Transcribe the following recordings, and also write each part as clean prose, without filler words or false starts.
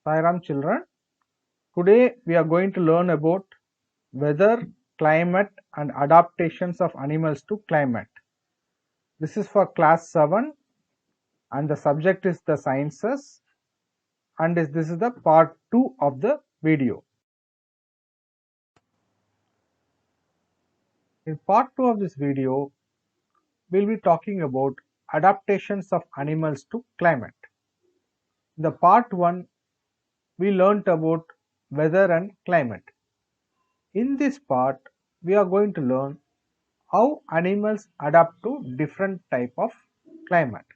Sairam children. Today we are going to learn about weather, climate and adaptations of animals to climate. This is for class 7 and the subject is the sciences and this is the part 2 of the video. In part 2 of this video, we will be talking about adaptations of animals to climate. In the part 1, we learnt about weather and climate. In this part, we are going to learn how animals adapt to different type of climate.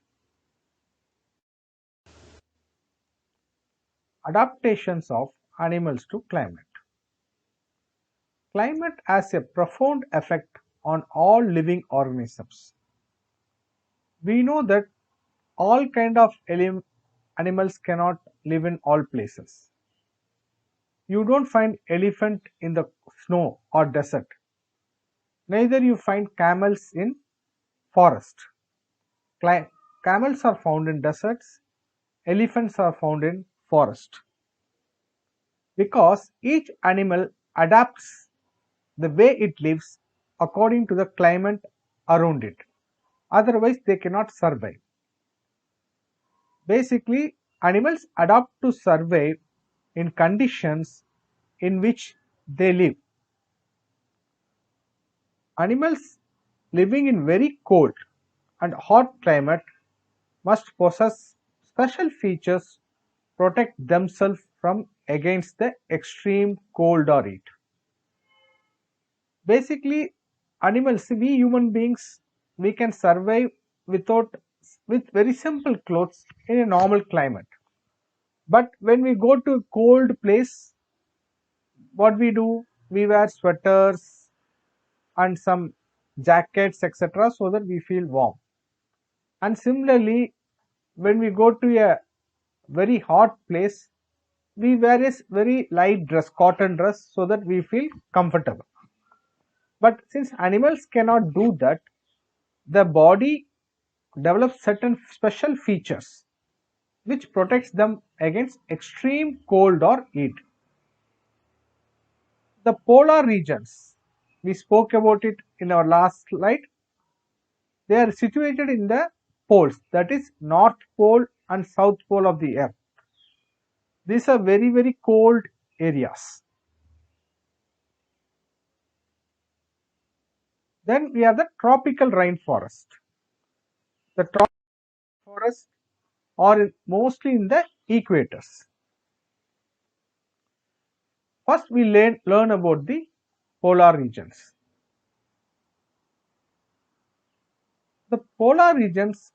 Adaptations of animals to climate. Climate has a profound effect on all living organisms. We know that all kind of animals cannot live in all places. You don't find elephant in the snow or desert. Neither you find camels in forest. Camels are found in deserts, elephants are found in forest. Because each animal adapts the way it lives according to the climate around it. Otherwise, they cannot survive. Basically, animals adapt to survive in conditions in which they live. Animals living in very cold and hot climate must possess special features protect themselves from against the extreme cold or heat. Basically, animals, we human beings, we can survive with very simple clothes in a normal climate. But when we go to a cold place, what we do? We wear sweaters and some jackets, etc., so that we feel warm. And similarly, when we go to a very hot place, we wear a very light dress, cotton dress, so that we feel comfortable. But since animals cannot do that, the body develops certain special features which protects them against extreme cold or heat. The polar regions, we spoke about it in our last slide. They are situated in the poles, that is North Pole and South Pole of the Earth. These are very cold areas. Then we have the tropical rainforest. The tropical forests are mostly in the equators. First, we learn about the polar regions. The polar regions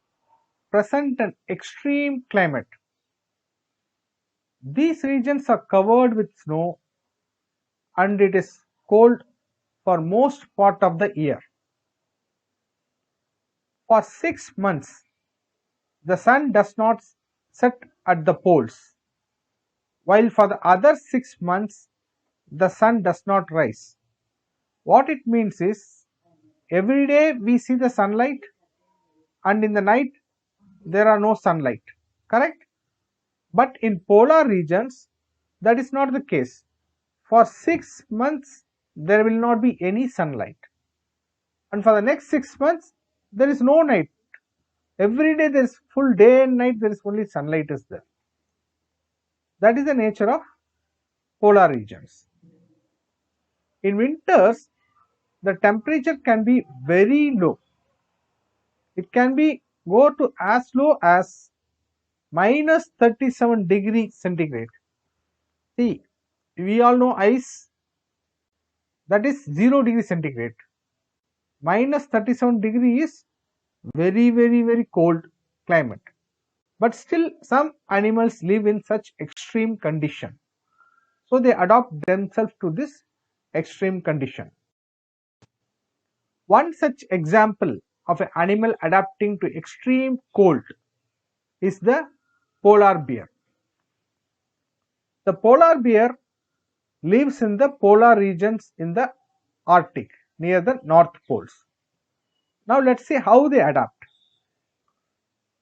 present an extreme climate. These regions are covered with snow and it is cold for most part of the year. For 6 months, the sun does not set at the poles, while for the other 6 months, the sun does not rise. What it means is, every day we see the sunlight and in the night there are no sunlight, correct? But in polar regions, that is not the case. For 6 months, there will not be any sunlight. And for the next 6 months, there is no night. Every day there is full day and night, there is only sunlight is there. That is the nature of polar regions. In winters, the temperature can be very low. It can be go to as low as minus 37 degrees centigrade. See, we all know ice, that is 0 degrees centigrade. Minus 37 degree is very cold climate. But still some animals live in such extreme condition. So they adapt themselves to this extreme condition. One such example of an animal adapting to extreme cold is the polar bear. The polar bear lives in the polar regions in the Arctic near the North Poles. Now let's see how they adapt.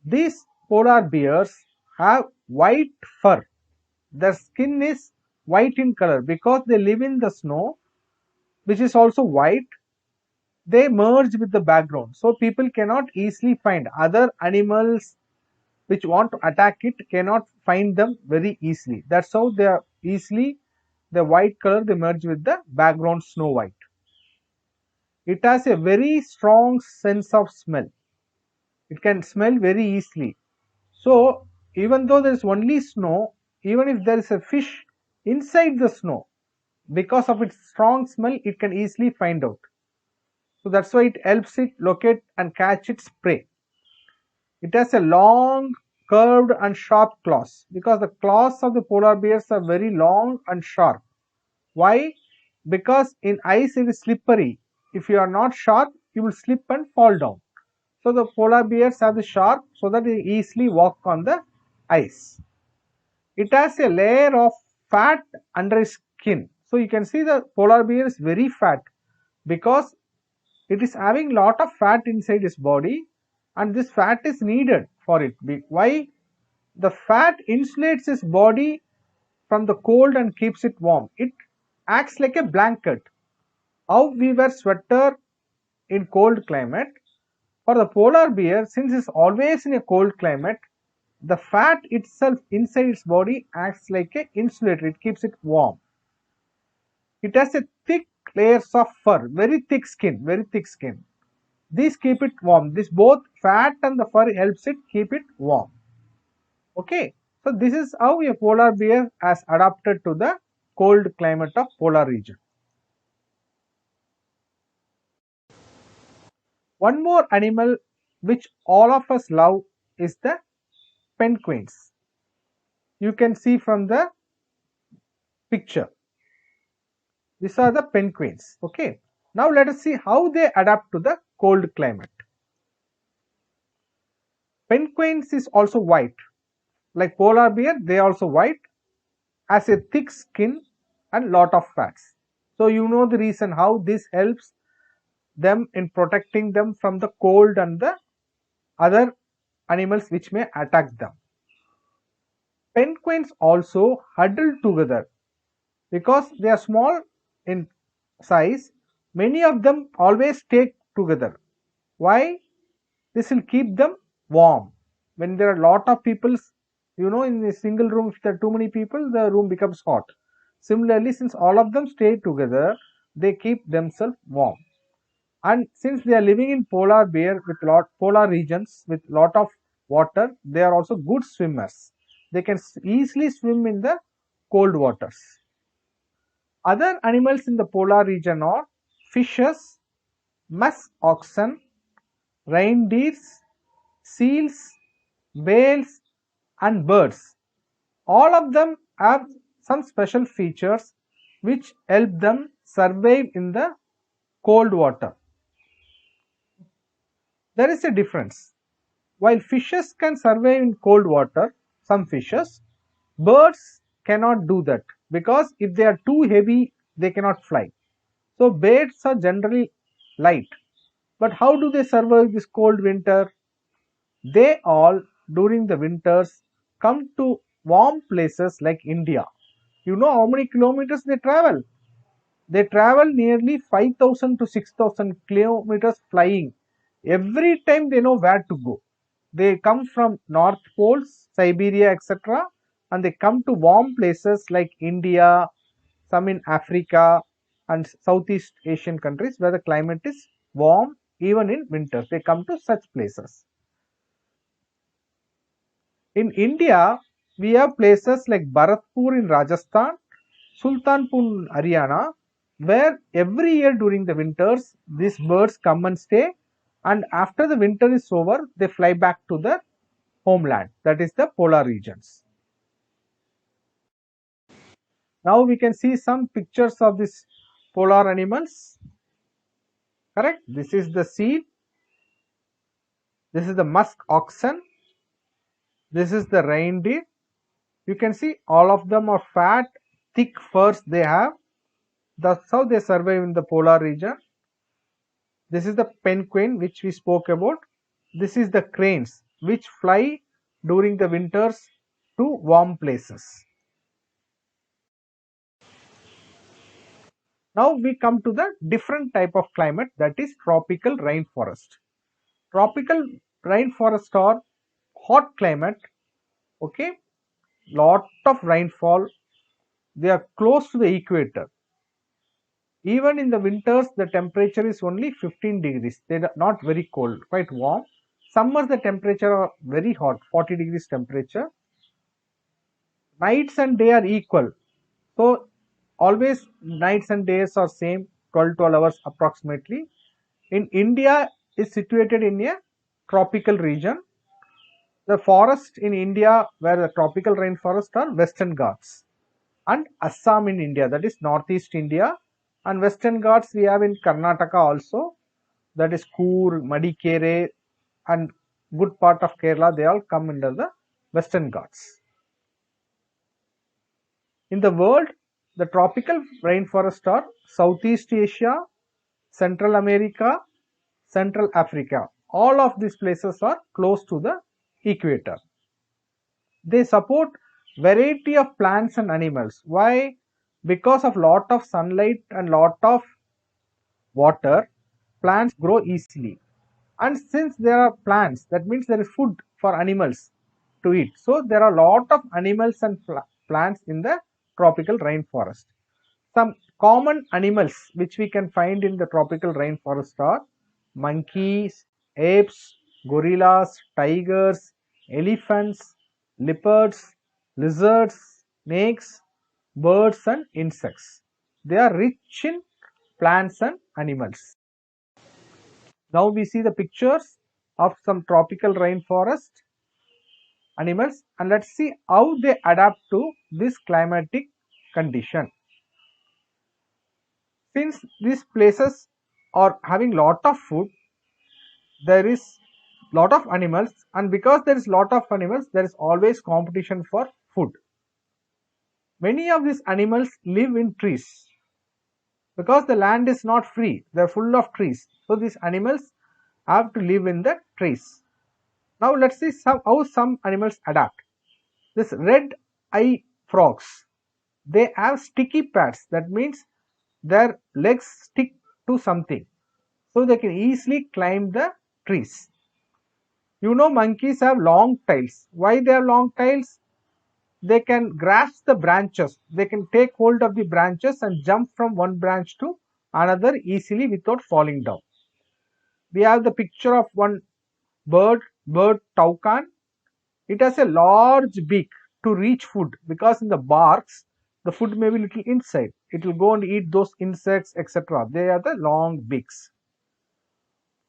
These polar bears have white fur their skin is white in color because they live in the snow, which is also white. They merge with the background, so people cannot easily find other animals which want to attack it, cannot find them very easily. That's how they are easily, the white color, they merge with the background snow white. It has a very strong sense of smell. It can smell very easily. So even though there is only snow, even if there is a fish inside the snow, because of its strong smell, it can easily find out. So that's why it helps it locate and catch its prey. It has a long, curved and sharp claws because the claws of the polar bears are very long and sharp. Why? Because in ice it is slippery. If you are not sharp, you will slip and fall down. So the polar bears have the sharp so that they easily walk on the ice. It has a layer of fat under its skin. So you can see the polar bear is very fat because it is having lot of fat inside its body, and this fat is needed for it. Why? The fat insulates its body from the cold and keeps it warm. It acts like a blanket. How we wear sweater in cold climate, for the polar bear, since it's always in a cold climate, the fat itself inside its body acts like a insulator. It keeps it warm. It has a thick layers of fur, very thick skin, very thick skin. These keep it warm. This both fat and the fur helps it keep it warm. Okay, so this is how a polar bear has adapted to the cold climate of polar region. One more animal which all of us love is the penguins. You can see from the picture. These are the penguins. Okay. Now let us see how they adapt to the cold climate. Penguins is also white. Like polar bear, they are also white, has a thick skin and lot of fats. So you know the reason how this helps them in protecting them from the cold and the other animals which may attack them. Penguins also huddle together because they are small in size. Many of them always stay together. Why? This will keep them warm. When there are a lot of people, you know, in a single room, if there are too many people, the room becomes hot. Similarly, since all of them stay together, they keep themselves warm. And since they are living in polar polar regions with lot of water, they are also good swimmers. They can easily swim in the cold waters. Other animals in the polar region are fishes, musk oxen, reindeers, seals, whales and birds. All of them have some special features which help them survive in the cold water. There is a difference. While fishes can survive in cold water, some fishes, birds cannot do that because if they are too heavy, they cannot fly. So birds are generally light. But how do they survive this cold winter? They all, during the winters, come to warm places like India. You know how many kilometers they travel? They travel nearly 5,000 to 6,000 kilometers flying. Every time they know where to go. They come from North Poles, Siberia, etc. and they come to warm places like India, some in Africa and Southeast Asian countries where the climate is warm even in winters. They come to such places. In India, we have places like Bharatpur in Rajasthan, Sultanpur in Haryana, where every year during the winters, these birds come and stay, and after the winter is over, they fly back to the homeland, that is the polar regions. Now we can see some pictures of these polar animals. Correct? This is the seal. This is the musk oxen. This is the reindeer. You can see all of them are fat, thick furs they have. That's how they survive in the polar region. This is the penguin which we spoke about. This is the cranes which fly during the winters to warm places. Now we come to the different type of climate, that is tropical rainforest. Tropical rainforest are hot climate, okay, lot of rainfall, they are close to the equator. Even in the winters the temperature is only 15 degrees, they are not very cold, quite warm. Summers the temperature are very hot, 40 degrees temperature. Nights and day are equal, so always nights and days are same, 12 hours approximately. In India is situated in a tropical region. The forest in India where the tropical rainforest are Western Ghats, and Assam in India, that is northeast India, and Western Ghats we have in Karnataka also, that is Coorg, Madikere, and good part of Kerala, they all come under the Western Ghats. In the world, the tropical rainforests are Southeast Asia, Central America, Central Africa. All of these places are close to the equator. They support variety of plants and animals. Why? Because of lot of sunlight and lot of water, plants grow easily. And since there are plants, that means there is food for animals to eat. So there are a lot of animals and plants in the tropical rainforest. Some common animals which we can find in the tropical rainforest are monkeys, apes, gorillas, tigers, elephants, leopards, lizards, snakes, birds and insects. They are rich in plants and animals. Now we see the pictures of some tropical rainforest animals, and let's see how they adapt to this climatic condition. Since these places are having lot of food, there is lot of animals, and because there is lot of animals, there is always competition for food. Many of these animals live in trees because the land is not free, they are full of trees, so these animals have to live in the trees. Now let's see how some animals adapt. This red eye frogs, they have sticky pads, that means their legs stick to something, so they can easily climb the trees. You know, monkeys have long tails. Why they have long tails? They can grasp the branches, they can take hold of the branches and jump from one branch to another easily without falling down. We have the picture of one bird toucan. It has a large beak to reach food, because in the barks the food may be little inside. It will go and eat those insects, etc. They are the long beaks.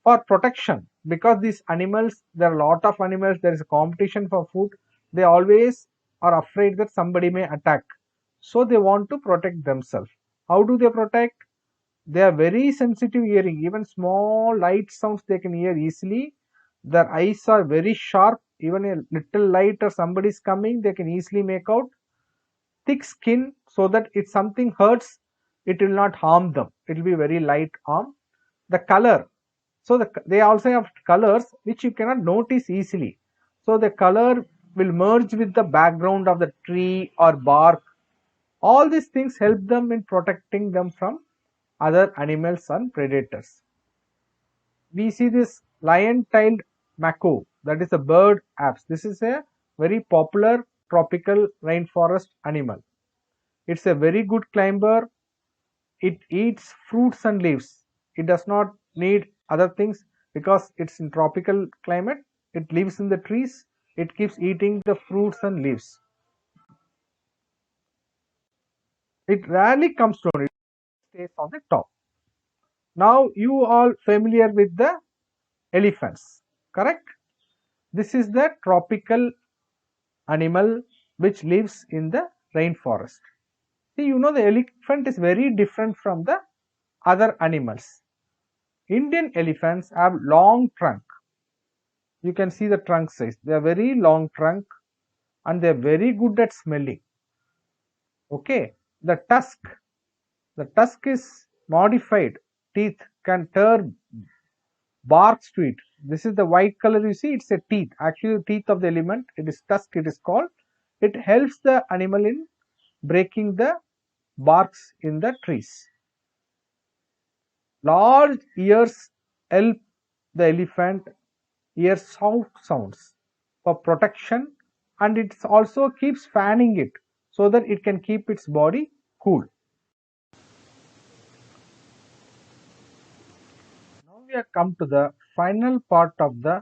For protection, because these animals, there are a lot of animals, there is a competition for food, they always are afraid that somebody may attack, so they want to protect themselves. How do they protect? They are very sensitive hearing, even small light sounds they can hear easily. Their eyes are very sharp, even a little light or somebody is coming, they can easily make out. Thick skin, so that if something hurts, it will not harm them, it will be very light harm. The color, so they also have colors which you cannot notice easily, so the color will merge with the background of the tree or bark. All these things help them in protecting them from other animals and predators. We see this lion-tailed macaw, that is a bird apes. This is a very popular tropical rainforest animal. It's a very good climber. It eats fruits and leaves. It does not need other things because it's in tropical climate. It lives in the trees. It keeps eating the fruits and leaves. It rarely comes down. It stays on the top. Now you all familiar with the elephants, correct? This is the tropical animal which lives in the rainforest. See, you know, the elephant is very different from the other animals. Indian elephants have long trunk. You can see the trunk size. They are very long trunk and they are very good at smelling. Okay, the tusk is modified. Teeth can tear barks to it. This is the white color you see, it's a teeth. Actually, teeth of the elephant, it is tusk, it is called. It helps the animal in breaking the barks in the trees. Large ears help the elephant hear soft sounds for protection, and it also keeps fanning it so that it can keep its body cool. Now we have come to the final part of the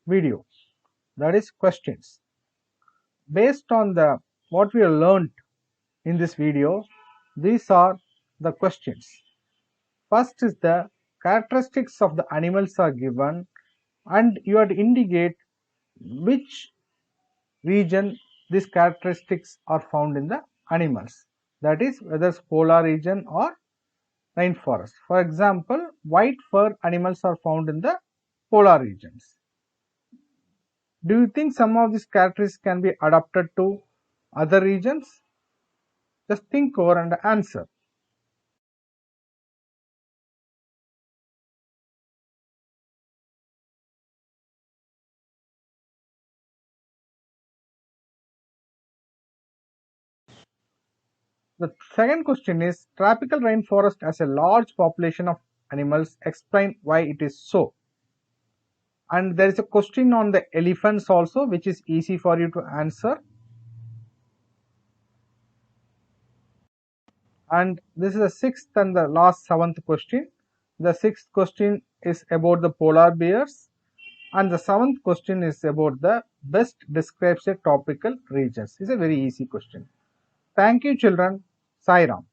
video, that is questions. Based on the what we have learned in this video, these are the questions. First is the characteristics of the animals are given, and you have to indicate which region these characteristics are found in the animals, that is whether it's polar region or rainforest. For example, white fur animals are found in the polar regions. Do you think some of these characteristics can be adapted to other regions? Just think over and answer. The second question is, tropical rainforest has a large population of animals. Explain why it is so. And there is a question on the elephants also, which is easy for you to answer. And this is the sixth and the last seventh question. The sixth question is about the polar bears, and the seventh question is about the best describes a tropical regions. It's a very easy question. Thank you, children. Sai Ram.